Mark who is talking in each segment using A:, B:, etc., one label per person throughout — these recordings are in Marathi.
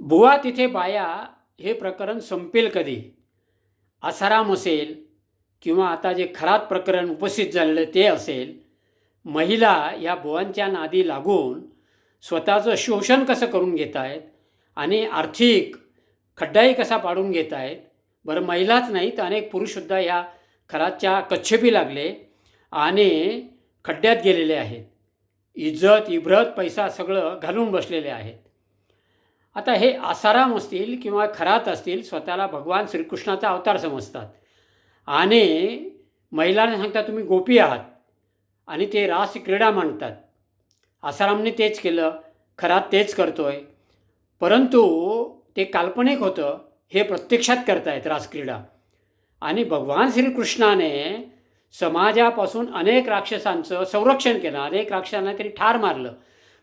A: बुवा तिथे बाया हे प्रकरण संपेल कधी? आसाराम असेल किंवा आता जे खरात प्रकरण उपस्थित झालेलं ते असेल, महिला या बुवांच्या नादी लागून स्वतःचं शोषण कसं करून घेत आहेत आणि आर्थिक खड्डाही कसा पाडून घेत आहेत. बरं, महिलाच नाही तर अनेक पुरुषसुद्धा या खरातच्या कच्छेपी लागले आणि खड्ड्यात गेलेले आहेत. इज्जत, इब्रत, पैसा सगळं घालून बसलेले आहेत. आता हे आसाराम असतील किंवा खरात असतील, स्वतःला भगवान श्रीकृष्णाचा अवतार समजतात आणि महिलांना सांगतात तुम्ही गोपी आहात आणि ते रास क्रीडा मांडतात. आसारामने तेच केलं, खरात तेच करतोय, परंतु ते काल्पनिक होतं, हे प्रत्यक्षात करतायत रासक्रीडा. आणि भगवान श्रीकृष्णाने समाजापासून अनेक राक्षसांचं संरक्षण केलं, अनेक राक्षसांना तरी ठार मारलं.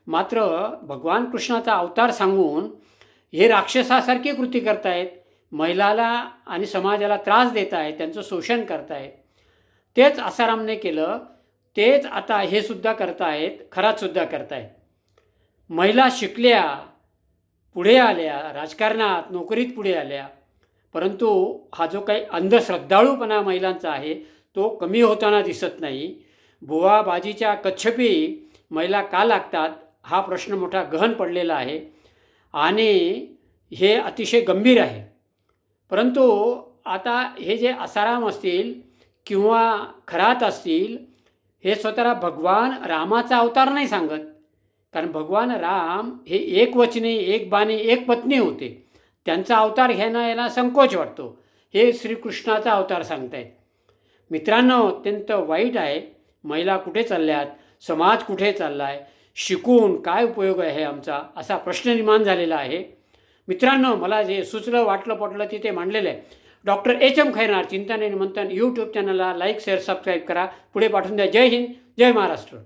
A: मात्र भगवान कृष्णाचा अवतार सांगून हे राक्षसासारखी कृती करतायत, महिलाला आणि समाजाला त्रास देत आहेत, त्यांचं शोषण करतायत. तेच आसारामने केलं, तेच आता हे सुद्धा करतायत, खरातसुद्धा करतायत. महिला शिकल्या, पुढे आल्या, राजकारणात नोकरीत पुढे आल्या, परंतु हा जो काही अंधश्रद्धाळूपणा महिलांचा आहे तो कमी होताना दिसत नाही. बुवाबाजीच्या कच्छपी महिला का लागतात हा प्रश्न मोठा गहन पडलेला आहे आणि हे अतिशय गंभीर आहे. परंतु आता हे जे आसाराम असतील किंवा खरात असतील, हे स्वतःला भगवान रामाचा अवतार नाही सांगत, कारण भगवान राम हे एकवचनी, एक बाणी, एक पत्नी होते. त्यांचा अवतार घेणं याला संकोच वाटतो. हे श्रीकृष्णाचा अवतार सांगतायत. मित्रांनो, अत्यंत वाईट आहे. महिला कुठे चालल्यात, समाज कुठे चालला आहे, शिकून काय उपयोग आहे आमचा, असा प्रश्न निर्माण झालेला आहे. मित्रांनो, मला जे सुचलं, वाटलं, पटलं तिथे मांडलेलं आहे. Doctor HM. खैरनार चिंतन आणि मंथन यूट्यूब चॅनलला लाईक, शेअर, सबस्क्राईब करा. पुढे पाठवून द्या. जय हिंद, जय महाराष्ट्र.